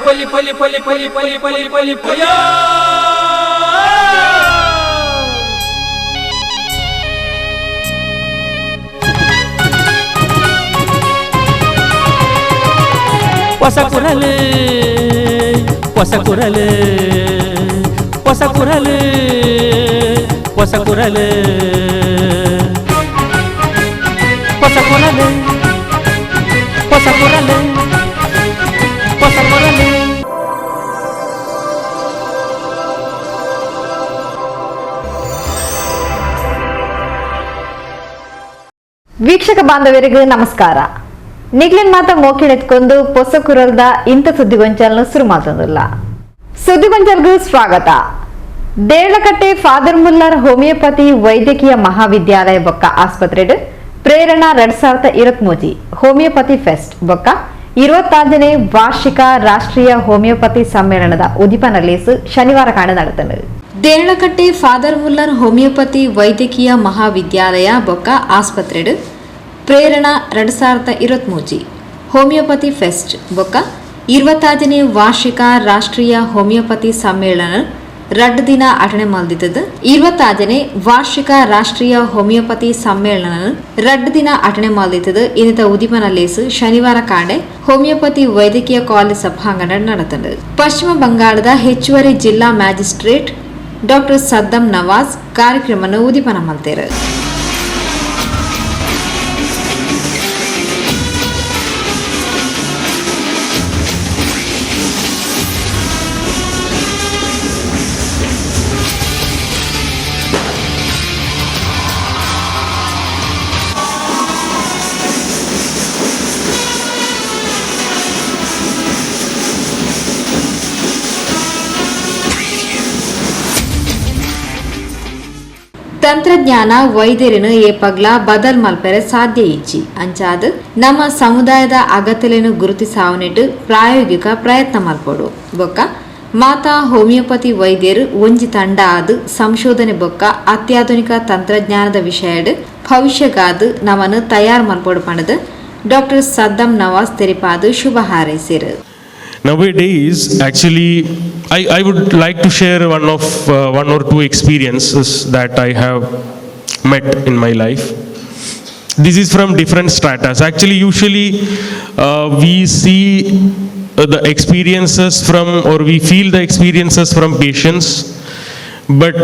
ಹೊಸ ಕುರಲು ಹೊಸ ಕುರಲು ಹೊಸ ಕುರಲು ಹೊಸ ಕುರಲು ಹೊಸ ಕುರಲು ಹೊಸ ಕುರಲು ಹೊಸ ಕುರಲು. ವೀಕ್ಷಕ ಬಾಂಧವರಿಗೂ ನಮಸ್ಕಾರ. ನಿಗ್ಲಿನ್ ಮಾತ ಮೋಕಿಳೆತ್ಕೊಂಡು ಹೊಸ ಕುರಲ್ದ ಇಂಥ ಸುದ್ದಿಗೊಂಚಲ್ನ ಶುರು ಮಾಡ್ತಂದಿಲ್ಲ. ಸುದ್ದಿಗೊಂಚಲ್ಗೂ ಸ್ವಾಗತ. ದೇರಳಕಟ್ಟೆ ಫಾದರ್ ಮುಲ್ಲರ್ ಹೋಮಿಯೋಪತಿ ವೈದ್ಯಕೀಯ ಮಹಾವಿದ್ಯಾಲಯ ಬೊಕ್ಕ ಆಸ್ಪತ್ರೆಡ್ ಪ್ರೇರಣಾ 2023 ಹೋಮಿಯೋಪತಿ ಫೆಸ್ಟ್ ಬೊಕ್ಕ 25ನೇ ವಾರ್ಷಿಕ ರಾಷ್ಟ್ರೀಯ ಹೋಮಿಯೋಪತಿ ಸಮ್ಮೇಳನದ ಉದ್ದಿಪನಲೇಸು ಶನಿವಾರ ಕಾಣ ನಡೆತಂಡು. ದೇರಳಕಟ್ಟೆ ಫಾದರ್ ಮುಲ್ಲರ್ ಹೋಮಿಯೋಪತಿ ವೈದ್ಯಕೀಯ ಮಹಾವಿದ್ಯಾಲಯ ಬೊಕ್ಕ ಆಸ್ಪತ್ರೆಡ್ ಪ್ರೇರಣಾ 2023 ಹೋಮಿಯೋಪತಿ ಫೆಸ್ಟ್ ಬೊಕ್ಕ 25ನೇ ವಾರ್ಷಿಕ ರಾಷ್ಟ್ರೀಯ ಹೋಮಿಯೋಪತಿ ಸಮ್ಮೇಳನ 2 ದಿನ ಆಚರಣೆ ಮಲ್ದಿದ್ದದು. 25ನೇ ವಾರ್ಷಿಕ ರಾಷ್ಟ್ರೀಯ ಹೋಮಿಯೋಪತಿ ಸಮ್ಮೇಳನ 2 ದಿನ ಆಚರಣೆ ಮಲ್ದಿದ್ದದು. ಇನ್ನಿತ ಉದಿಪನಲೇಸು ಶನಿವಾರ ಕಾಂಡೆ ಹೋಮಿಯೋಪತಿ ವೈದ್ಯಕೀಯ ಕಾಲೇಜ್ ಸಭಾಂಗಣ ನಡೆತಂಡು. ಪಶ್ಚಿಮ ಬಂಗಾಳದ ಹೆಚ್ಚುವರಿ ಜಿಲ್ಲಾ ಮ್ಯಾಜಿಸ್ಟ್ರೇಟ್ ಡಾಕ್ಟರ್ ಸದ್ದಂ ನವಾಜ್ ಕಾರ್ಯಕ್ರಮವನ್ನು ಉದಿಪನ ಮಲ್ತೇರು. ತಂತ್ರಜ್ಞಾನ ವೈದ್ಯರನ್ನು ಏಪಗ್ಲ ಬದಲ್ ಮಲ್ಪರೆ ಸಾಧ್ಯ ಇಚ್ಚಿ ಅಂಚಾದ ನಮ್ಮ ಸಮುದಾಯದ ಅಗತ್ಯలను ಗುರುತಿಸಾವನೆಟ್ಟು ಪ್ರಾಯೋಗಿಕ ಪ್ರಯತ್ನ ಮಲ್ಪಡು ಬೊಕ್ಕ ಮಾತಾ ಹೋಮಿಯೋಪತಿ ವೈದ್ಯರು ಒಂಜಿ ತಂಡ ಆದು ಸಂಶೋಧನೆ ಬೊಕ್ಕ ಅತ್ಯಾಧುನಿಕ ತಂತ್ರಜ್ಞಾನದ ವಿಷಯಡ್ ಭವಿಷ್ಯಗಾದು ನಮ್ಮನ್ನು ತಯಾರು ಮಲ್ಪಡು ಪಣದು ಡಾಕ್ಟರ್ ಸದ್ದಂ ನವಾಜ್ ತೆರಿಪಾದು ಶುಭ ಹಾರೈಸಿರು. Nowadays, actually, I would like to share one or two experiences that I have met in my life. This is from different stratas. Actually, usually we see the experiences from, or we feel the experiences from patients, but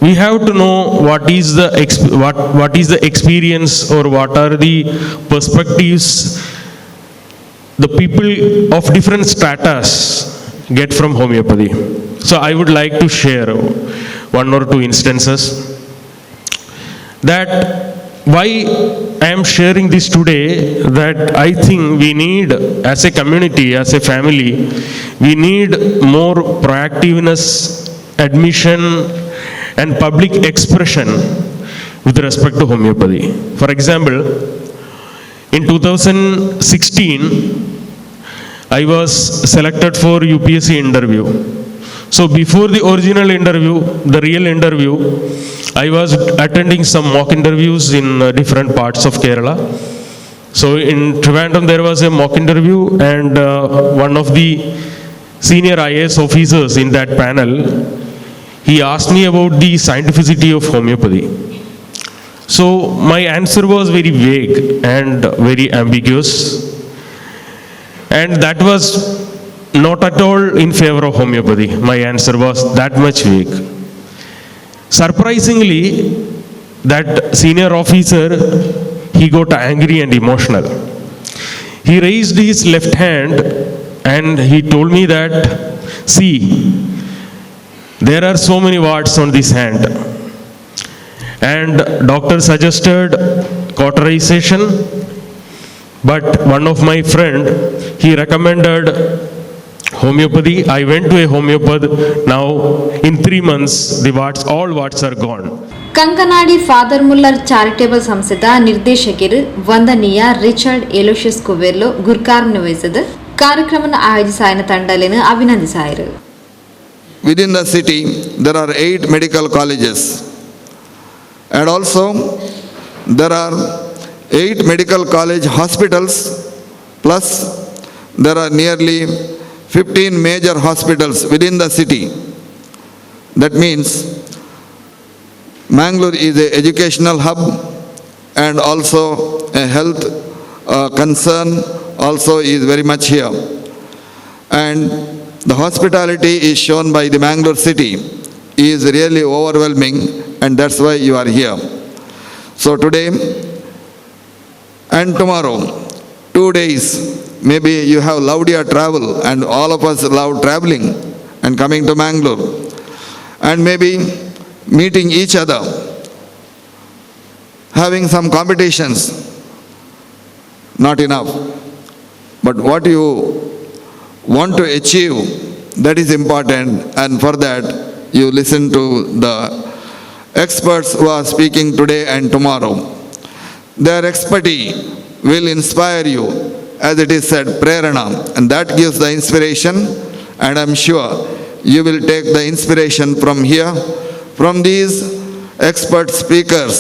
we have to know what is the experience, or what are the perspectives the people of different stratas get from homeopathy. So I would like to share one or two instances that why I am sharing this today, that I think we need, as a community, as a family, we need more proactiveness, admission and public expression with respect to homeopathy. For example, in 2016, I was selected for UPSC interview. So before the original interview, the real interview, I was attending some mock interviews in different parts of Kerala. So in Trivandrum there was a mock interview, and one of the senior IAS officers in that panel, he asked me about the scientificity of homeopathy. So my answer was very vague and very ambiguous, and that was not at all in favor of homeopathy. My answer was that much vague. Surprisingly, that senior officer, he got angry and emotional. He raised his left hand and he told me that, see, there are so many warts on this hand, and doctor suggested cauterization, but one of my friend, he recommended homeopathy. I went to a homeopath. Now in 3 months all warts are gone. Kankanadi father Muller charitable ಸಂಸ್ಥೆದ ನಿರ್ದೇಶಕರು ವಂದನೀಯ Richard Aloysius ಕುವೆರ್ಲೋ ಗುರ್ಕಾರ್ನ ವಹಿಸಿದ ಕಾರ್ಯಕ್ರಮವನ್ನು ಆಯೋಜಿಸಾಯಿನ ತಂಡಗಳನ್ನು ಅಭಿನಂದಿಸಾಯಿರು. Within the city there are 8 medical colleges, and also there are 8 medical college hospitals, plus there are nearly 15 major hospitals within the city. That means Mangalore is an educational hub and also a health concern also is very much here. And the hospitality is shown by the Mangalore city is really overwhelming, and that's why you are here. So today and tomorrow, 2 days, maybe you have loved your travel, and all of us love traveling and coming to Mangalore, and maybe meeting each other, having some competitions, not enough. But what you want to achieve, that is important, and for that you listen to the experts who are speaking today and tomorrow. Their expertise will inspire you, as it is said, prerana, and that gives the inspiration, and I'm sure you will take the inspiration from here, from these expert speakers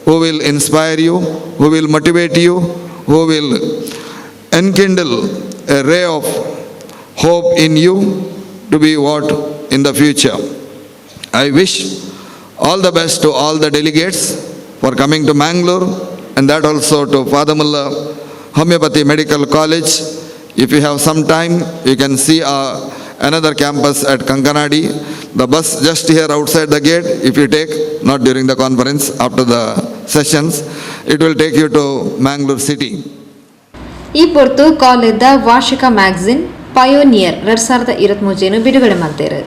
who will inspire you, who will motivate you, who will enkindle a ray of hope in you to be what in the future. I wish all the best to all the delegates for coming to Mangalore, and that also to Father Mullah Homeopathy Medical College. If you have some time, you can see another campus at Kankanadi. The bus just here outside the gate, if you take, not during the conference, after the sessions, it will take you to Mangalore city. ಈ ಪೊರ್ತು ಕಾಲೇಜ್ದ ವಾರ್ಷಿಕ magazine pioneer 2023 ಬಿಡುಗಡೆ ಮಾಡ್ತಾರೆ.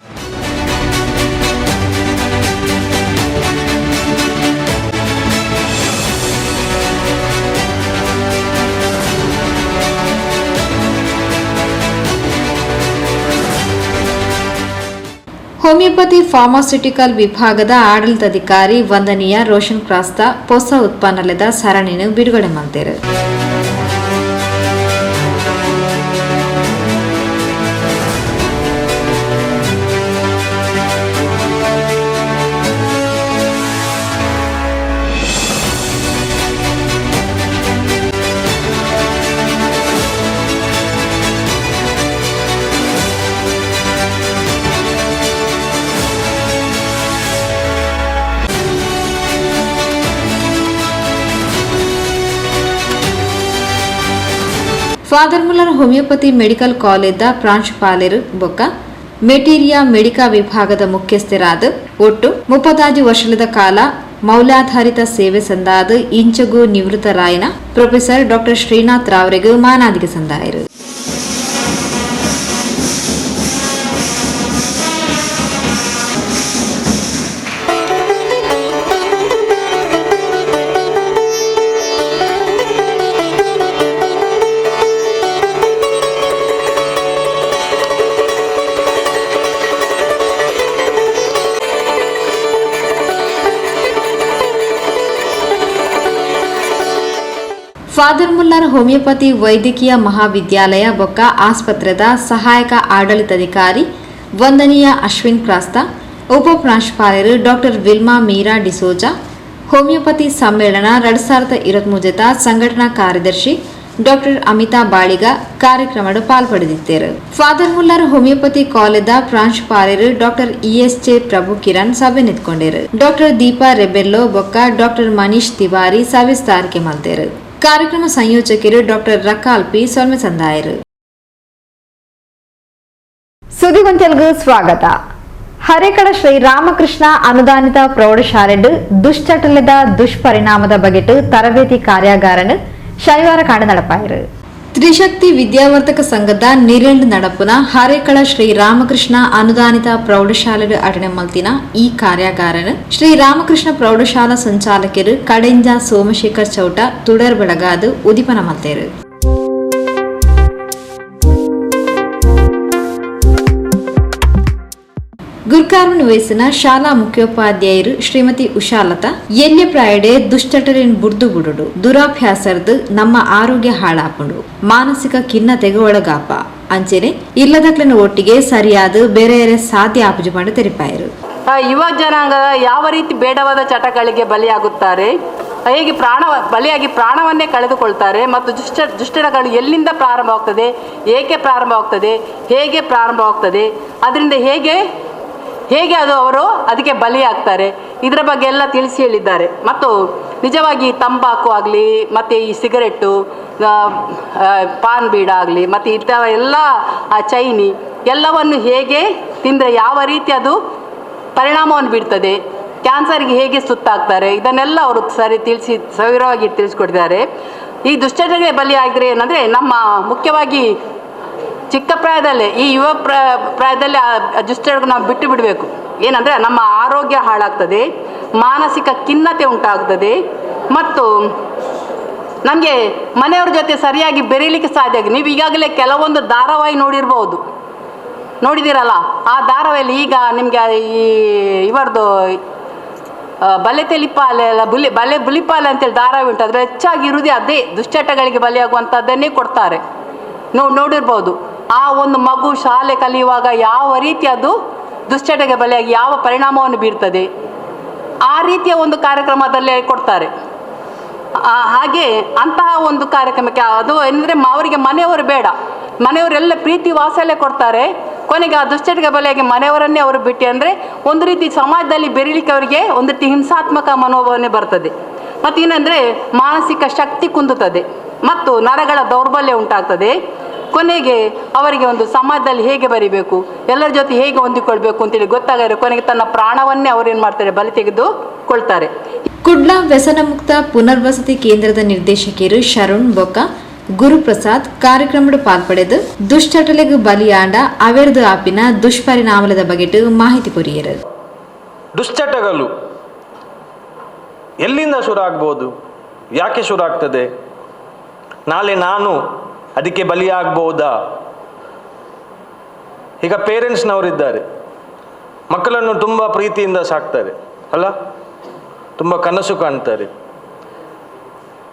Homeopathy pharmaceutical ವಿಭಾಗದ ಆಡಳಿತಾಧಿಕಾರಿ ವಂದನೀಯ ರೋಷನ್ ಕ್ರಾಸ್ತ ಹೊಸ ಉತ್ಪನ್ನದ ಸರಣಿಯನ್ನು ಬಿಡುಗಡೆ ಮಾಡ್ತಾರೆ. ಫಾದರ್ ಮುಲ್ಲರ್ ಹೋಮಿಯೋಪತಿ ಮೆಡಿಕಲ್ ಕಾಲೇಜ್ದ ಪ್ರಾಂಶುಪಾಲರು ಬೊಕ್ಕ ಮೆಟೀರಿಯಾ ಮೆಡಿಕಾ ವಿಭಾಗದ ಮುಖ್ಯಸ್ಥರಾದ ಒಟ್ಟು 35 ವರ್ಷದ ಕಾಲ ಮೌಲ್ಯಾಧಾರಿತ ಸೇವೆ ಸಂದಾದ ಇಂಚಗು ನಿವೃತ್ತರಾಯನ ಪ್ರೊಫೆಸರ್ ಡಾಕ್ಟರ್ ಶ್ರೀನಾಥ್ ರಾವ್ರಿಗೆ ಮಾನಾದಿಗೆ ಸಂದಾಯರು. ಫಾದರ್ ಮುಲ್ಲರ್ ಹೋಮಿಯೋಪತಿ ವೈದ್ಯಕೀಯ ಮಹಾವಿದ್ಯಾಲಯ ಬೊಕ್ಕ ಆಸ್ಪತ್ರೆದ ಸಹಾಯಕ ಆಡಳಿತಾಧಿಕಾರಿ ವಂದನೀಯ ಅಶ್ವಿನ್ ಕ್ರಾಸ್ತ, ಉಪ ಪ್ರಾಂಶುಪಾಲರು ಡಾಕ್ಟರ್ ವಿಲ್ಮಾ ಮೀರಾ ಡಿಸೋಜಾ, ಹೋಮಿಯೋಪತಿ ಸಮ್ಮೇಳನ 2023 ಸಂಘಟನಾ ಕಾರ್ಯದರ್ಶಿ ಡಾಕ್ಟರ್ ಅಮಿತಾ ಬಾಳಿಗ ಕಾರ್ಯಕ್ರಮದ ಪಾಲ್ಪಡೆದಿದ್ದರು. ಫಾದರ್ ಮುಲ್ಲರ್ ಹೋಮಿಯೋಪತಿ ಕಾಲೇಜ್ದ ಪ್ರಾಂಶುಪಾಲರು ಡಾಕ್ಟರ್ ESJ ಪ್ರಭು ಕಿರಣ್ ಸಭೆ ನಿಂತ್ಕೊಂಡರು. ಡಾಕ್ಟರ್ ದೀಪಾ ರೆಬೆಲ್ಲೋ ಬೊಕ್ಕ ಡಾಕ್ಟರ್ ಮನೀಶ್ ತಿವಾರಿ ಸವಿಸ್ತಾರಿಕೆ ಮಾಡಿದರು. ಕಾರ್ಯಕ್ರಮ ಸಂಯೋಜಕರು ಡಾಕ್ಟರ್ ರಕಾಲ್ ಪಿ ಸೊಲ್ಮೆ ಸಂದಾಯರು. ಸುದ್ದಿಗೊಂಚಲ್ಗೂ ಸ್ವಾಗತ. ಹರೇಕಳ ಶ್ರೀ ರಾಮಕೃಷ್ಣ ಅನುದಾನಿತ ಪ್ರೌಢಶಾಲೆಡ್ ದುಶ್ಚಟಲದ ದುಷ್ಪರಿಣಾಮದ ಬಗೆಟ್ ತರಬೇತಿ ಕಾರ್ಯಾಗಾರನ ಶನಿವಾರ ಕಾಂಡ ನಡಪಾಯಿರು. ತ್ರಿಶಕ್ತಿ ವಿದ್ಯಾವರ್ಧಕ ಸಂಘದ ನಿರೆಂಡ್ ನಡಪುನ ಹರೇಕಳ ಶ್ರೀ ರಾಮಕೃಷ್ಣ ಅನುದಾನಿತ ಪ್ರೌಢಶಾಲೆ ಅಟನೆ ಮಲ್ತಿನ ಈ ಕಾರ್ಯಾಗಾರನ ಶ್ರೀ ರಾಮಕೃಷ್ಣ ಪ್ರೌಢಶಾಲಾ ಸಂಚಾಲಕರು ಕಡೆಂಜ ಸೋಮಶೇಖರ್ ಚೌಟ ತುಡರ್ ಬೆಳಗಾದು ಉದಿಪನ ಮಲ್ತೇರು. ಗುರ್ಕಾರ್ಮನ್ ವಯಸ್ಸಿನ ಶಾಲಾ ಮುಖ್ಯೋಪಾಧ್ಯಾಯರು ಶ್ರೀಮತಿ ಉಷಾಲತಾ ಎಲ್ಯ ಪ್ರಾಯಡೆ ದುಶ್ಚಟರಿನ್ ಬುಡ್ದು ಬುಡುಡು ದುರಾಭ್ಯಾಸರ್ದು ನಮ್ಮ ಆರೋಗ್ಯ ಹಾಳಾಪುಂಡು ಮಾನಸಿಕ ಖಿನ್ನತೆಗೆ ಒಳಗಾಪ ಅಂಚೆನೆ ಇಲ್ಲದಕ್ಲನ ಒಟ್ಟಿಗೆ ಸರಿಯಾದ ಬೇರೆ ಸಾಧ್ಯ ಆಪುಜು ಮಾಡಿ ತೆರಿಪಾಯರು. ಯುವ ಜನಾಂಗ ಯಾವ ರೀತಿ ಬೇಡವಾದ ಚಟಗಳಿಗೆ ಬಲಿಯಾಗುತ್ತಾರೆ, ಹೇಗೆ ಬಲಿಯಾಗಿ ಪ್ರಾಣವನ್ನೇ ಕಳೆದುಕೊಳ್ತಾರೆ ಮತ್ತು ದುಶ್ಚಟಗಳು ಎಲ್ಲಿಂದ ಪ್ರಾರಂಭವಾಗ್ತದೆ, ಏಕೆ ಪ್ರಾರಂಭವಾಗ್ತದೆ, ಹೇಗೆ ಪ್ರಾರಂಭವಾಗ್ತದೆ, ಅದರಿಂದ ಹೇಗೆ ಅದು ಅವರು ಅದಕ್ಕೆ ಬಲಿಯಾಗ್ತಾರೆ, ಇದರ ಬಗ್ಗೆ ಎಲ್ಲ ತಿಳಿಸಿ ಹೇಳಿದ್ದಾರೆ. ಮತ್ತು ನಿಜವಾಗಿ ತಂಬಾಕು ಆಗಲಿ ಮತ್ತು ಈ ಸಿಗರೆಟ್ಟು, ಪಾನ್ ಬೀಡ ಆಗಲಿ ಮತ್ತು ಇಂಥ ಎಲ್ಲ ಚೈನಿ ಎಲ್ಲವನ್ನು ಹೇಗೆ ತಿಂದರೆ ಯಾವ ರೀತಿ ಅದು ಪರಿಣಾಮವನ್ನು ಬೀರ್ತದೆ, ಕ್ಯಾನ್ಸರ್ಗೆ ಹೇಗೆ ಸುತ್ತಾಗ್ತಾರೆ, ಇದನ್ನೆಲ್ಲ ಅವರು ಸವಿರವಾಗಿ ತಿಳಿಸ್ಕೊಟ್ಟಿದ್ದಾರೆ. ಈ ದುಶ್ಚಟಕ್ಕೆ ಬಲಿಯಾಗಿದ್ರೆ ಏನಂದರೆ ನಮ್ಮ ಮುಖ್ಯವಾಗಿ ಚಿಕ್ಕ ಪ್ರಾಯದಲ್ಲೇ ಈ ಯುವ ಪ್ರಾಯದಲ್ಲಿ ಆ ದುಶ್ಚಟಕ್ಕೆ ನಾವು ಬಿಟ್ಟು ಬಿಡಬೇಕು. ಏನಂದರೆ ನಮ್ಮ ಆರೋಗ್ಯ ಹಾಳಾಗ್ತದೆ, ಮಾನಸಿಕ ಖಿನ್ನತೆ ಉಂಟಾಗ್ತದೆ ಮತ್ತು ನಮಗೆ ಮನೆಯವ್ರ ಜೊತೆ ಸರಿಯಾಗಿ ಬೆರೀಲಿಕ್ಕೆ ಸಾಧ್ಯ ಆಗಿ. ನೀವು ಈಗಾಗಲೇ ಕೆಲವೊಂದು ಧಾರಾವಾಹಿ ನೋಡಿದ್ದೀರಲ್ಲ, ಆ ಧಾರಾವಾಹಿಯಲ್ಲಿ ಈಗ ನಿಮಗೆ ಈ ಇವರದು ಬಲೆ ತೆಲಿಪಾಲೆ ಅಲ್ಲ ಬುಲಿಪಾಲೆ ಅಂತೇಳಿ ಧಾರಾವಾಹಿ ಉಂಟು. ಅದರ ಹೆಚ್ಚಾಗಿ ಇರುವುದೇ ಅದೇ ದುಶ್ಚಟಗಳಿಗೆ ಬಲಿಯಾಗುವಂಥದ್ದನ್ನೇ ಕೊಡ್ತಾರೆ. ನೋಡಿರ್ಬೋದು. ಆ ಒಂದು ಮಗು ಶಾಲೆ ಕಲಿಯುವಾಗ ಯಾವ ರೀತಿ ಅದು ದುಶ್ಚಟಕ್ಕೆ ಬಲಿಯಾಗಿ ಯಾವ ಪರಿಣಾಮವನ್ನು ಬೀರ್ತದೆ ಆ ರೀತಿಯ ಒಂದು ಕಾರ್ಯಕ್ರಮದಲ್ಲೇ ಕೊಡ್ತಾರೆ. ಹಾಗೆ ಅಂತಹ ಒಂದು ಕಾರ್ಯಕ್ರಮಕ್ಕೆ ಅದು ಅಂದರೆ ಅವರಿಗೆ ಮನೆಯವರು ಬೇಡ, ಮನೆಯವರೆಲ್ಲ ಪ್ರೀತಿ ವಾತ್ಸಲ್ಯ ಕೊಡ್ತಾರೆ. ಕೊನೆಗೆ ಆ ದುಶ್ಚಟಕ್ಕೆ ಬಲಿಯಾಗಿ ಮನೆಯವರನ್ನೇ ಅವರು ಬಿಟ್ಟು ಅಂದರೆ ಒಂದು ರೀತಿ ಸಮಾಜದಲ್ಲಿ ಬೆರೀಲಿಕ್ಕೆ ಅವರಿಗೆ ಒಂದು ರೀತಿ ಹಿಂಸಾತ್ಮಕ ಮನೋಭಾವನೆ ಬರ್ತದೆ. ಮತ್ತು ಏನಂದರೆ ಮಾನಸಿಕ ಶಕ್ತಿ ಕುಂದುತ್ತದೆ ಮತ್ತು ನರಗಳ ದೌರ್ಬಲ್ಯ ಉಂಟಾಗ್ತದೆ. ಕೊನೆಗೆ ಅವರಿಗೆ ಒಂದು ಸಮಾಜದಲ್ಲಿ ಹೇಗೆ ಬರೀಬೇಕು, ಎಲ್ಲರ ಜೊತೆ ಹೇಗೆ ಹೊಂದಿಕೊಳ್ಬೇಕು ಅಂತೇಳಿ ಗೊತ್ತಾಗದೆ ಕೊನೆಗೆ ತನ್ನ ಪ್ರಾಣವನ್ನೇ ಅವರೇನು ಮಾಡ್ತಾರೆ, ಬಲಿ ತೆಗೆದುಕೊಳ್ತಾರೆ. ಕುಡ್ಲ ವ್ಯಸನ ಮುಕ್ತ ಪುನರ್ವಸತಿ ಕೇಂದ್ರದ ನಿರ್ದೇಶಕಿಯರು ಶರಣ್ ಬೊಕ್ಕ ಗುರುಪ್ರಸಾದ್ ಕಾರ್ಯಕ್ರಮದ ಪಾಲ್ಪಡೆದು ದುಶ್ಚಟಲೆಗೆ ಬಲಿಯಾಂಡ ಅವೆರದು ಆಪಿನ ದುಷ್ಪರಿಣಾಮದ ಬಗೆಟ್ ಮಾಹಿತಿ ಕೊರಿಯರು. ದುಶ್ಚಟಗಳು ಎಲ್ಲಿಂದ ಶುರು ಆಗ್ಬೋದು, ಯಾಕೆ ಶುರು ಆಗ್ತದೆ, ನಾಳೆ ನಾನು ಅದಕ್ಕೆ ಬಲಿಯಾಗಬಹುದಾ? ಈಗ ಪೇರೆಂಟ್ಸ್ನವರಿದ್ದಾರೆ, ಮಕ್ಕಳನ್ನು ತುಂಬ ಪ್ರೀತಿಯಿಂದ ಸಾಕ್ತಾರೆ ಅಲ್ಲ, ತುಂಬ ಕನಸು ಕಾಣ್ತಾರೆ.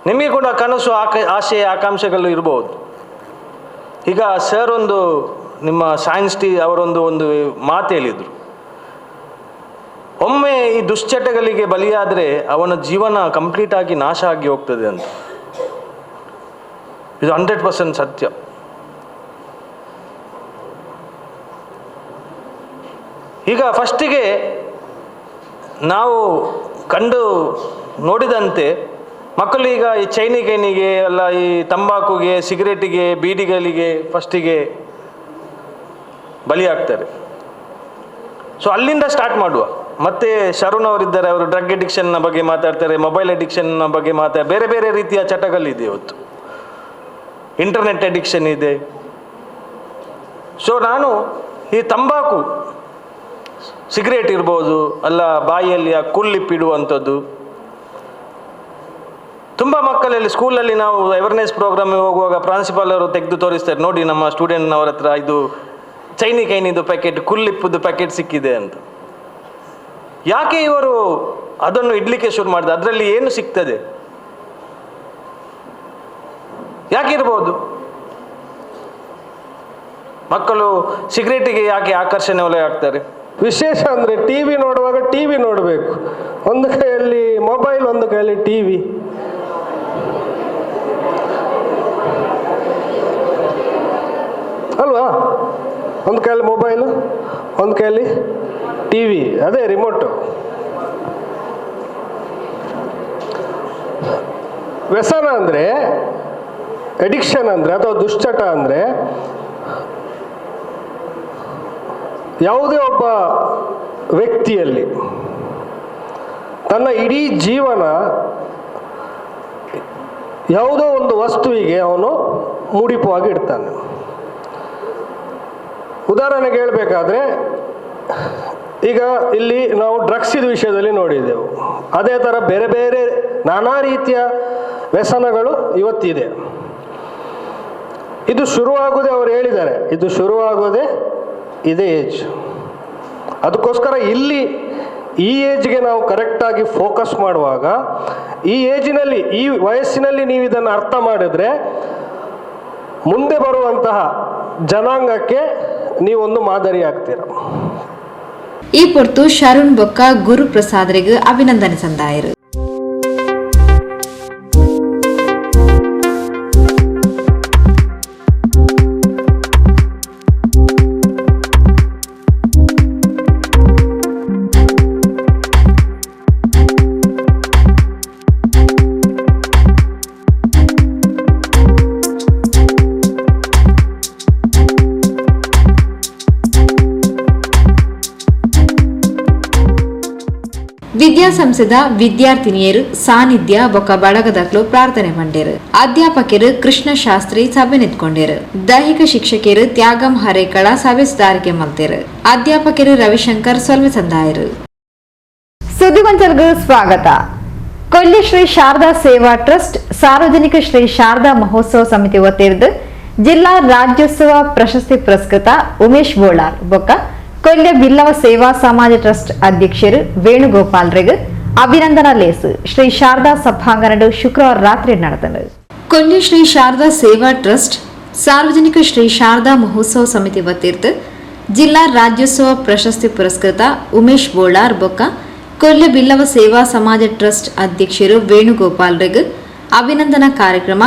ನಿಮಗೆ ಕೂಡ ಕನಸು ಆಸೆ ಆಕಾಂಕ್ಷೆಗಳು ಇರ್ಬೋದು. ಈಗ ಸರ್ ಒಂದು ನಿಮ್ಮ ಸೈನ್ಸ್ ಅವರೊಂದು ಮಾತು ಹೇಳಿದರು, ಒಮ್ಮೆ ಈ ದುಶ್ಚಟಗಳಿಗೆ ಬಲಿಯಾದರೆ ಅವನ ಜೀವನ ಕಂಪ್ಲೀಟ್ ಆಗಿ ನಾಶ ಆಗಿ ಹೋಗ್ತದೆ ಅಂತ. ಇದು 100% ಸತ್ಯ. ಈಗ ಫಸ್ಟಿಗೆ ನಾವು ನೋಡಿದಂತೆ ಮಕ್ಕಳು ಈಗ ಈ ಚೈನಿಗೆ ಅಲ್ಲ, ಈ ತಂಬಾಕುಗೆ, ಸಿಗರೇಟಿಗೆ, ಬೀಡಿಗಳಿಗೆ ಫಸ್ಟಿಗೆ ಬಲಿಯಾಗ್ತಾರೆ. ಸೊ ಅಲ್ಲಿಂದ ಸ್ಟಾರ್ಟ್ ಮಾಡುವ. ಮತ್ತೆ ಶರುಣ್ ಅವರಿದ್ದಾರೆ, ಅವರು ಡ್ರಗ್ ಅಡಿಕ್ಷನ್ನ ಬಗ್ಗೆ ಮಾತಾಡ್ತಾರೆ, ಮೊಬೈಲ್ ಅಡಿಕ್ಷನ್ನ ಬಗ್ಗೆ ಬೇರೆ ಬೇರೆ ರೀತಿಯ ಚಟಗಳಿದೆ ಇವತ್ತು, ಇಂಟರ್ನೆಟ್ ಅಡಿಕ್ಷನ್ ಇದೆ. ಸೊ ನಾನು ಈ ತಂಬಾಕು, ಸಿಗರೇಟ್ ಇರ್ಬೋದು, ಅಲ್ಲ ಬಾಯಿಯಲ್ಲಿ ಆ ಕುಳ್ಳಿಪ್ಪಿಡುವಂಥದ್ದು, ತುಂಬ ಮಕ್ಕಳಲ್ಲಿ ಸ್ಕೂಲಲ್ಲಿ ನಾವು ಅವೇರ್ನೆಸ್ ಪ್ರೋಗ್ರಾಮ್ ಹೋಗುವಾಗ ಪ್ರಾನ್ಸಿಪಾಲ್ ಅವರು ತೆಗೆದು ತೋರಿಸ್ತಾರೆ, ನೋಡಿ ನಮ್ಮ ಸ್ಟೂಡೆಂಟ್ನವ್ರ ಹತ್ರ ಇದು ಚೈನಿದು ಪ್ಯಾಕೆಟ್, ಕುಳ್ಳಿಪ್ಪುದು ಪ್ಯಾಕೆಟ್ ಸಿಕ್ಕಿದೆ ಅಂತ. ಯಾಕೆ ಇವರು ಅದನ್ನು ಇಡ್ಲಿಕ್ಕೆ ಶುರು ಮಾಡಿದೆ? ಅದರಲ್ಲಿ ಏನು ಸಿಗ್ತದೆ? ಯಾಕಿರ್ಬೋದು? ಮಕ್ಕಳು ಸಿಗರೇಟಿಗೆ ಯಾಕೆ ಆಕರ್ಷಣೆ ಒಳಗೆ ಆಗ್ತಾರೆ? ವಿಶೇಷ ಅಂದರೆ ಟಿವಿ ನೋಡುವಾಗ ಟಿವಿ ನೋಡಬೇಕು, ಒಂದು ಕೈಯಲ್ಲಿ ಮೊಬೈಲ್, ಒಂದು ಕೈಯಲ್ಲಿ ಟಿವಿ. ಅಲ್ವಾ? ಒಂದು ಕೈಯಲ್ಲಿ ಮೊಬೈಲು, ಒಂದು ಕೈಯಲ್ಲಿ ಟಿವಿ, ಅದೇ ರಿಮೋಟು. ವ್ಯಸನ ಅಂದರೆ, ಅಡಿಕ್ಷನ್ ಅಂದರೆ ಅಥವಾ ದುಶ್ಚಟ ಅಂದರೆ ಯಾವುದೇ ಒಬ್ಬ ವ್ಯಕ್ತಿಯಲ್ಲಿ ತನ್ನ ಇಡೀ ಜೀವನ ಯಾವುದೋ ಒಂದು ವಸ್ತುವಿಗೆ ಅವನು ಮುಡಿಪುವಾಗಿ ಇಡ್ತಾನೆ. ಉದಾಹರಣೆಗೆ ಹೇಳಬೇಕಾದ್ರೆ, ಈಗ ಇಲ್ಲಿ ನಾವು ಡ್ರಗ್ಸಿದ ವಿಷಯದಲ್ಲಿ ನೋಡಿದೆವು, ಅದೇ ಥರ ಬೇರೆ ಬೇರೆ ನಾನಾ ರೀತಿಯ ವ್ಯಸನಗಳು ಇವತ್ತಿದೆ. ಇದು ಶುರುವಾಗೋದೇ, ಅವರು ಹೇಳಿದ್ದಾರೆ, ಇದು ಶುರುವಾಗೋದೇ ಇದೇ ಏಜ್. ಅದಕ್ಕೋಸ್ಕರ ಇಲ್ಲಿ ಈ ಏಜ್ಗೆ ನಾವು ಕರೆಕ್ಟಾಗಿ ಫೋಕಸ್ ಮಾಡುವಾಗ, ಈ ಏಜಿನಲ್ಲಿ, ಈ ವಯಸ್ಸಿನಲ್ಲಿ ನೀವು ಇದನ್ನು ಅರ್ಥ ಮಾಡಿದ್ರೆ ಮುಂದೆ ಬರುವಂತಹ ಜನಾಂಗಕ್ಕೆ ನೀವೊಂದು ಮಾದರಿ ಆಗ್ತೀರ. ಈ ಪೊರ್ತು ಶರಣ್ ಬೊಕ್ಕ ಗುರುಪ್ರಸಾದ್ರಿಗೆ ಅಭಿನಂದನೆ ಸಂದಾಯರು. ವಿದ್ಯಾಸಂಸ್ಥೆದ ವಿದ್ಯಾರ್ಥಿನಿಯರು ಸಾನ್ನಿಧ್ಯ ಬೊಕ್ಕ ಬಳಗದಕ್ಲು ಪ್ರಾರ್ಥನೆ ಪಂಡೇರು. ಅಧ್ಯಾಪಕರು ಕೃಷ್ಣ ಶಾಸ್ತ್ರಿ ಸಭೆ ನಿಂತ್ಕೊಂಡೇರು. ದೈಹಿಕ ಶಿಕ್ಷಕರು ತ್ಯಾಗಂ ಹರೇಕಳ ಸಭೆ ಸುಧಾರಿಕೆ ಮಲ್ತೇರು. ಅಧ್ಯಾಪಕರು ರವಿಶಂಕರ್ ಸೊಲ್ವೆ ಸಂದಾಯರು. ಸುದ್ದಿಗೊಂಚಲ್ಗೂ ಸ್ವಾಗತ. ಕೊಲ್ಲಿ ಶ್ರೀ ಶಾರದಾ ಸೇವಾ ಟ್ರಸ್ಟ್ ಸಾರ್ವಜನಿಕ ಶ್ರೀ ಶಾರದಾ ಮಹೋತ್ಸವ ಸಮಿತಿ ವತಿಯಿಂದ ಜಿಲ್ಲಾ ರಾಜ್ಯೋತ್ಸವ ಪ್ರಶಸ್ತಿ ಪುರಸ್ಕೃತ ಉಮೇಶ್ ಬೋಳಾರ್ ಬೊಕ್ಕ ಕೊಲ್ಯ ಬಿಲ್ಲವ ಸೇವಾ ಸಮಾಜ ಟ್ರಸ್ಟ್ ಅಧ್ಯಕ್ಷರು ವೇಣುಗೋಪಾಲ್ರಿಗೆ ಅಭಿನಂದನಾ ಲೇಸು ಶ್ರೀ ಶಾರದಾ ಸಭಾಂಗಣ ಶುಕ್ರವಾರ ರಾತ್ರಿ ನಡೆದನು. ಕೊಲ್ಲಿ ಶ್ರೀ ಶಾರದಾ ಸೇವಾ ಟ್ರಸ್ಟ್ ಸಾರ್ವಜನಿಕ ಶ್ರೀ ಶಾರದಾ ಮಹೋತ್ಸವ ಸಮಿತಿ ವತಿಯಿಂದ ಜಿಲ್ಲಾ ರಾಜ್ಯೋತ್ಸವ ಪ್ರಶಸ್ತಿ ಪುರಸ್ಕೃತ ಉಮೇಶ್ ಬೋಳಾರ್ ಬೊಕ್ಕ ಕೊಲ್ಯ ಬಿಲ್ಲವ ಸೇವಾ ಸಮಾಜ ಟ್ರಸ್ಟ್ ಅಧ್ಯಕ್ಷರು ವೇಣುಗೋಪಾಲ್ರಿಗೆ ಅಭಿನಂದನಾ ಕಾರ್ಯಕ್ರಮ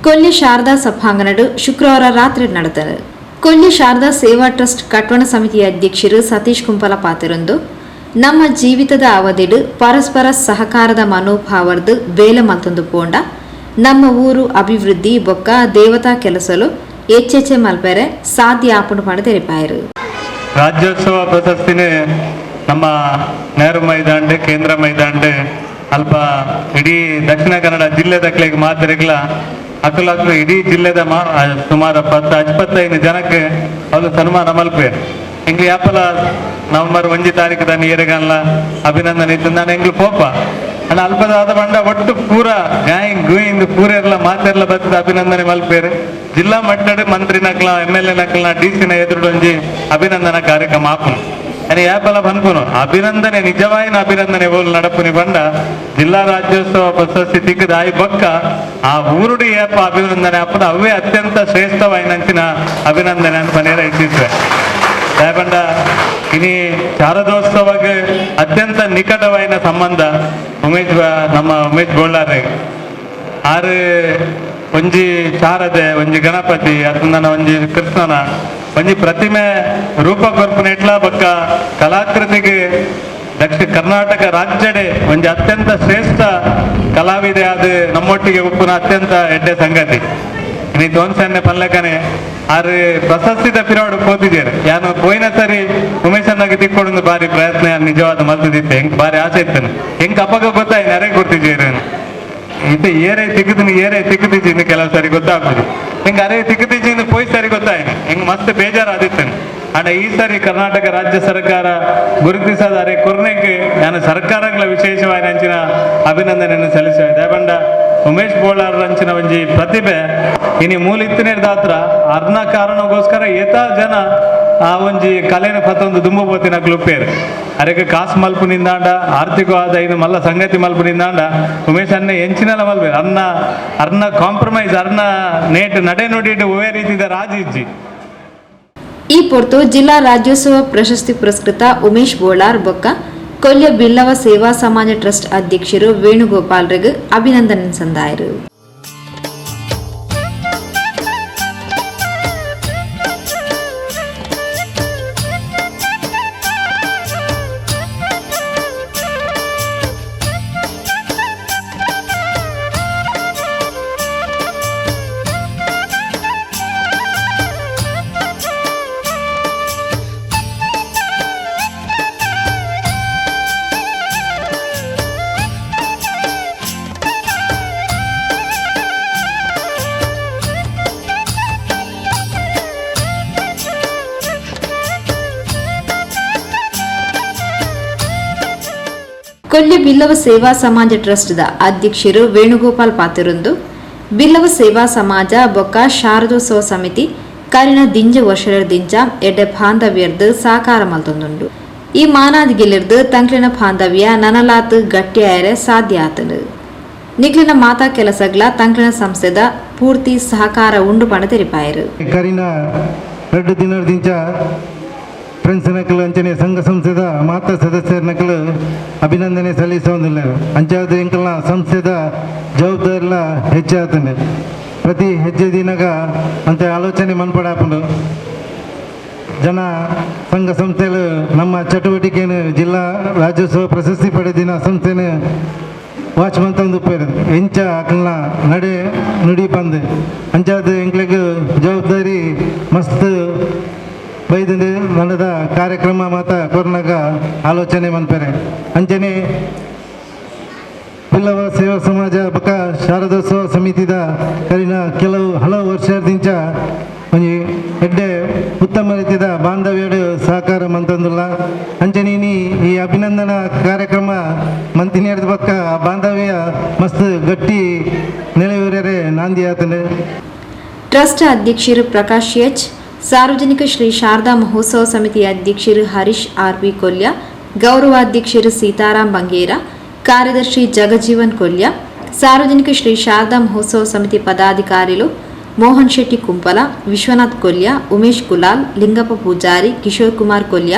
ಕೊಲ್ಯ ಶಾರದಾ ಸಭಾಂಗಣ ಶುಕ್ರವಾರ ರಾತ್ರಿ ನಡೆದನು. ಕೊಲ್ಯ ಶಾರದಾ ಸೇವಾ ಟ್ರಸ್ಟ್ ಕಟ್ವಣ ಸಮಿತಿಯ ಅಧ್ಯಕ್ಷರು ಸತೀಶ್ ಕುಂಪಲ ಪಾತಿರೊಂದು ನಮ್ಮ ಜೀವಿತದ ಅವಧಿಡು ಪರಸ್ಪರ ಸಹಕಾರದ ಮನೋಭಾವರ್ದು ಬೇಲೆ ಮಲ್ತೊಂದು ಪೋಂಡ ನಮ್ಮ ಊರು ಅಭಿವೃದ್ಧಿ ಬೊಕ್ಕ ದೇವತಾ ಕೆಲಸಲು ಹೆಚ್ಚೆಚ್ಚೆ ಮಲ್ಪೆರೆ ಸಾಧ್ಯ ಆಪುಂಡು ಪಂಡ ತೆರಿಪಾಯರು. ರಾಜ್ಯೋತ್ಸವ ಪ್ರಶಸ್ತಿನೇ ನಮ್ಮ ನೆಹರು ಮೈದಾಂಡ್ ಕೇಂದ್ರ ಮೈದಾಂಡ್ ಅಲ್ಪ ಇಡೀ ದಕ್ಷಿಣ ಕನ್ನಡ ಜಿಲ್ಲೆದಕ್ಲೆಗೆ ಮಾದರಿಗಳ ಅಕ್ಕಲಕ್ಕಲು ಇಡೀ ಜಿಲ್ಲೆದ ಸುಮಾರು 10-25 ಜನಕ್ಕೆ ಅವರು ಸನ್ಮಾನ ಮಲ್ಪೆ ಎಂಗ್ಲು ಯಾಪಲ ನವೆಂಬರ್ 1 ತಾರೀಕು ನೀರೆಗಲ್ಲ ಅಭಿನಂದನೆ ಇತ್ತು ನಾನು ಎಂಗ್ಲು ಪೋಪ ಅಣ್ಣ ಅಲ್ಪದಾದ ಬಂಡ ಒಟ್ಟು ಪೂರ ಗಾಯಿಂಗ್ ಗೂಯಿಂಗ್ ಪೂರ ಎಲ್ಲ ಮಾತೆಲ್ಲ ಬರ್ತದೆ ಅಭಿನಂದನೆ ಮಲ್ಪೇರು ಜಿಲ್ಲಾ ಮಟ್ಟದ ಮಂತ್ರಿ ನಕ್ಲ MLA ನಕ್ಲ DC ನ ಎದುರುಡೊಂಜಿ ಅಭಿನಂದನಾ ಕಾರ್ಯಕ್ರಮ ಆಪುನು అని యాపల పనుకును అభినందనే నిజమైన అభినందనే ఓళ్ళు నడపుని బండ జిల్లా రాజ్యోత్సవ ప్రశస్తి తిక్కుదాయి బొక్క ఆ ఊరుడి ఏప అభినందನೆ అప్పుడు అవే అత్యంత ಶ್ರೇಷ್ಠವಾಯಿನಂಚಿನ ಅಭಿನಂದನೆ ಅಂತ ಮನೆಯಲ್ಲ ಇಟ್ಟಿದ್ವೆ ಯಾಕಂಡ ಇನಿ ಶಾರದೋತ್ಸವಕ್ಕೆ ಅತ್ಯಂತ ನಿಕಟವಾಯಿನ ಸಂಬಂಧ ನಮ್ಮ ಉಮೇಶ್ ಬೋಳಾರೆ ಆರು ಒಂಜಿ ಶಾರದೆ ಒಂಜಿ ಗಣಪತಿ ಅದನ್ನ ಒಂಜಿ ಕೃಷ್ಣನ ಒಂಜಿ ಪ್ರತಿಮೆ ರೂಪ ಕೊರ್ಪುನ ಇಟ್ಲ ಬೊಕ್ಕ ಕಲಾಕೃತಿಗೆ ದಕ್ಷಿಣ ಕರ್ನಾಟಕ ರಾಜ್ಯಡೆ ಒಂಜಿ ಅತ್ಯಂತ ಶ್ರೇಷ್ಠ ಕಲಾವಿದೆ ಆದ ನಮ್ಮೊಟ್ಟಿಗೆ ಉಪ್ಪುನ ಅತ್ಯಂತ ಎಡ್ಡೆ ಸಂಗತಿ ಇನಿ ತೋನ್ಸನ್ನೆ ಪಲ್ಲಕನೆ ಆರು ಪ್ರಶಸ್ತಿದ ಪಿರಿಯಡ್ ಪೋತಿದ್ದೀರಿ ಯಾನು ಪೋಯಿನ ಸರಿ ಉಮೇಶನ್ನಾಗಿ ತಿಕ್ಕೊಂಡು ಬಾರಿ ಪ್ರಯತ್ನ ನಿಜವಾದ ಮಲ್ತಿದ್ದೆ ಹೆಂಗ್ ಬಾರಿ ಆಸೆ ಇತ್ತೇನೆ ಹೆಂಗ್ ಅಪ್ಪಗ ಗೊತ್ತಾಯಿ ನೆರೆ ಕೊಡ್ತಿದ್ದೀರಿ ಇದು ಏರೇ ತಿಕ್ಕದಿದ್ದೀನಿ ಕೆಲವು ಸರಿ ಗೊತ್ತಾಗ್ಬೋದು ಹಿಂಗೆ ಅರೆ ತಿಕ್ಕದಿದ್ದೀನಿ ಪೋಯ್ ಸರಿ ಗೊತ್ತಾಯ್ತು ಹಿಂಗೆ ಮಸ್ತ್ ಬೇಜಾರಾದಿತ್ತೇನೆ ಅಣ್ಣ ಈ ಸರಿ ಕರ್ನಾಟಕ ರಾಜ್ಯ ಸರ್ಕಾರ ಗುರುತಿಸದ ಅರೆ ಕೊರ್ನೆಗೆ ನಾನು ಸರ್ಕಾರಗಳ ವಿಶೇಷವಾಗಿ ಅಂಚಿನ ಅಭಿನಂದನೆಯನ್ನು ಸಲ್ಲಿಸಿದೆ ದಯಬಂಡ ಉಮೇಶ್ ಬೋಳಾರ್ ಅಂಚಿನ ಒಂಜಿ ಪ್ರತಿಭೆ ಇನಿ ಮೂಲಿತ್ತಿನ ದಾತ್ರ ಅರ್ನ ಕಾರಣಗೋಸ್ಕರ ಏತಾ ಜನ ಆ ಒಂಜಿ ಕಲೆನ ಪತ್ತೊಂದು ದುಂಬು ಪೋತಿನ ಕ್ಲುಪ್ಪೇರು ಅರೆಗೆ ಕಾಸು ಮಲ್ಪುನಿಂದಾಂಡ ಆರ್ಥಿಕವಾದ ಇನ್ನು ಮಲ್ಲ ಸಂಗತಿ ಮಲ್ಪುನಿಂದಾಂಡ ಉಮೇಶ್ ಅನ್ನ ಎಂಚಿನೆಲ್ಲ ಮಲ್ಬೇರು ಅರ್ನ ಕಾಂಪ್ರಮೈಸ್ ಅರ್ನ ನೇಟ್ ನಡೆ ನುಡಿಟ್ಟು ಒವೇ ರೀತಿದ ರಾಜಿ ಇಜ್ಜಿ. ಈ ಪೊರ್ತು ಜಿಲ್ಲಾ ರಾಜ್ಯೋತ್ಸವ ಪ್ರಶಸ್ತಿ ಪುರಸ್ಕೃತ ಉಮೇಶ್ ಬೋಳಾರ್ ಬೊಕ್ಕ ಕೊಲ್ಯ ಬಿಲ್ಲವ ಸೇವಾ ಸಮಾಜ ಟ್ರಸ್ಟ್ ಅಧ್ಯಕ್ಷರು ವೇಣುಗೋಪಾಲ್ರಿಗೆ ಅಭಿನಂದನೆ ಸಂದಾಯರು. ಕೊಲ್ಯ ಬಿಲ್ಲವ ಸೇವಾ ಸಮಾಜ ಟ್ರಸ್ಟ್ದ ಅಧ್ಯಕ್ಷರು ವೇಣುಗೋಪಾಲ್ ಪಾತಿರೊಂದು ಬಿಲ್ಲವ ಸೇವಾ ಸಮಾಜ ಬೊಕ್ಕ ಶಾರದೋತ್ಸವ ಸಮಿತಿ ಕರಿನ ದಿಂಜ ವರ್ಷರ ದಿಂಜ ಎಡ್ಡೆ ಬಾಂಧವ್ಯರ್ದು ಸಾಕಾರ ಮಲ್ತೊಂದುಂಡು. ಈ ಮಾನಾದಿಗಿಲಿರ್ದು ತಂಕ್ಲಿನ ಬಾಂಧವ್ಯ ನನಲಾತ್ ಗಟ್ಟಿಯಾಯರೆ ಸಾಧ್ಯ ಆತನು. ನಿಗ್ಲಿನ ಮಾತಾ ಕೆಲಸಗಳ ತಂಕ್ಲಿನ ಸಂಸ್ಥೆದ ಪೂರ್ತಿ ಸಹಕಾರ ಉಂಡು ಪಣ ತೆರಿಪಾಯರು. ಕರಿನ 2 ದಿನದ ದಿಂಜ ಫ್ರೆಂಡ್ಸ್ ನಕಲು ಅಂಚನೆ ಸಂಘ ಸಂಸ್ಥೆದ ಮಾತಾ ಸದಸ್ಯರ ನಕಲು ಅಭಿನಂದನೆ ಸಲ್ಲಿಸೋದಿಲ್ಲ ಅಂಚಾದ ಎಂಕಲ್ನ ಸಂಸ್ಥೆದ ಜವಾಬ್ದಾರಿಲ ಹೆಚ್ಚಾತಂಡೆ ಪ್ರತಿ ಹೆಜ್ಜೆ ದಿನಗ ಅಂತ ಆಲೋಚನೆ ಮನ್ಪಡಾಪುಂಡು ಜನ ಸಂಘ ಸಂಸ್ಥೆಲು ನಮ್ಮ ಚಟುವಟಿಕೆಯನ್ನು ಜಿಲ್ಲಾ ರಾಜ್ಯೋತ್ಸವ ಪ್ರಶಸ್ತಿ ಪಡೆದಿನ ಸಂಸ್ಥೆನ ವಾಚ್ಮನ್ ತಂದು ಎಂಚ ಅಕಲ್ನ ನಡೆ ನುಡಿ ಬಂದು ಅಂಚಾದ ಎಂಕ್ಲೆಗ್ ಜವಾಬ್ದಾರಿ ಮಸ್ತ್ ಬೈದಂದು ನಡೆದ ಕಾರ್ಯಕ್ರಮ ಮಾತ ಕೊರ್ನಾಗ ಆಲೋಚನೆ ಮನ್ಪೆರೆ ಅಂಚನೆ ಪಿಲ್ಲವ ಸೇವಾ ಸಮಾಜ ಬಕ ಶಾರದೋತ್ಸವ ಸಮಿತಿದ ಕರಿನ ಹಲವು ವರ್ಷದಿಂದ ಒಂಜಿ ಎಡ್ಡೆ ಉತ್ತಮ ರೀತಿಯ ಬಾಂಧವ್ಯಡು ಸಹಕಾರ ಮಂತಂದುಲ್ಲ ಅಂಚನೀನಿ ಈ ಅಭಿನಂದನಾ ಕಾರ್ಯಕ್ರಮ ಮಂತಿನೇರ್ದ ಬಕ್ಕ ಬಾಂಧವ್ಯ ಮಸ್ತ್ ಗಟ್ಟಿ ನೆಲೆಯೂರರೆ ನಾಂದಿ ಆತನೆ. ಟ್ರಸ್ಟ್ ಅಧ್ಯಕ್ಷರು ಪ್ರಕಾಶ್ ಎಚ್, ಸಾರ್ವಜನಿಕ ಶ್ರೀ ಶಾರದಾ ಮಹೋತ್ಸವ ಸಮಿತಿ ಅಧ್ಯಕ್ಷರು ಹರೀಶ್ ಆರ್.ಬಿ. ಕೊಲ್ಯ, ಗೌರವಾಧ್ಯಕ್ಷರು ಸೀತಾರಾಮ್ ಬಂಗೇರ, ಕಾರ್ಯದರ್ಶಿ ಜಗಜೀವನ್ ಕೊಲ್ಯ, ಸಾರ್ವಜನಿಕ ಶ್ರೀ ಶಾರದಾ ಮಹೋತ್ಸವ ಸಮಿತಿ ಪದಾಧಿಕಾರಿಗಳು ಮೋಹನ್ ಶೆಟ್ಟಿ ಕುಂಪಲ, ವಿಶ್ವನಾಥ್ ಕೊಲ್ಯ, ಉಮೇಶ್ ಕುಲಾಲ್, ಲಿಂಗಪ್ಪ ಪೂಜಾರಿ, ಕಿಶೋರ್ ಕುಮಾರ್ ಕೊಲ್ಯ,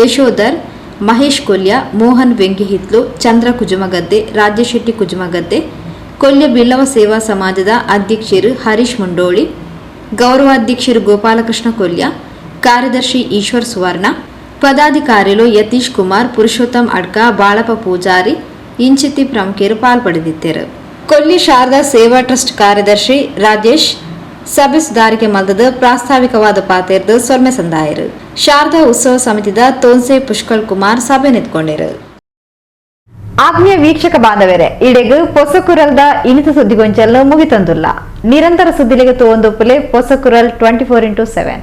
ಯಶೋಧರ್, ಮಹೇಶ್ ಕೊಲ್ಯ, ಮೋಹನ್ ವೆಂಗಿಹಿತ್ಲು, ಚಂದ್ರ ಕುಜುಮಗದ್ದೆ, ರಾಜ್ಯಶೆಟ್ಟಿ ಕುಜುಮಗದ್ದೆ, ಕೊಲ್ಯ ಬಿಲ್ಲವ ಸೇವಾ ಸಮಾಜದ ಅಧ್ಯಕ್ಷರು ಹರೀಶ್ ಮುಂಡೋಳಿ, ಗೌರವಾಧ್ಯಕ್ಷರು ಗೋಪಾಲಕೃಷ್ಣ ಕೊಲ್ಯ, ಕಾರ್ಯದರ್ಶಿ ಈಶ್ವರ್ ಸುವರ್ಣ, ಪದಾಧಿಕಾರಿಗಳು ಯತೀಶ್ ಕುಮಾರ್, ಪುರುಷೋತ್ತಮ್ ಅಡ್ಕ, ಬಾಳಪ್ಪ ಪೂಜಾರಿ ಇಂಚಿತಿ ಪ್ರಮುಖರು ಪಾಲ್ಪಡೆದಿದ್ದರು. ಕೊಲ್ಲಿ ಶಾರದಾ ಸೇವಾ ಟ್ರಸ್ಟ್ ಕಾರ್ಯದರ್ಶಿ ರಾಜೇಶ್ ಸಭೆ ಸುಧಾರಿಕೆ ಮಲ್ದದ ಪ್ರಾಸ್ತಾವಿಕವಾದ ಪಾತೆರ್ದು ಸೊಲ್ಮೆ ಸಂದಾಯರು. ಶಾರದಾ ಉತ್ಸವ ಸಮಿತಿದ ತೋನ್ಸೆ ಪುಷ್ಕಳ್ ಕುಮಾರ್ ಸಭೆ ನಿಂತ್ಕೊಂಡಿರು. ಆತ್ಮೀಯ ವೀಕ್ಷಕ ಬಾಂಧವರೇ, ಇಡೆಗು ಪೊಸಕುರಲ್ದ ಇನಿತು ಸುದ್ದಿಗೊಂಚಲು ಮುಗಿತಂದುಲ್ಲ. ನಿರಂತರ ಸುದ್ದಿಲೆಗೆ ತೋಂದೊಪ್ಪಲೆ ಪೊಸಕುರಲ್ 24x7.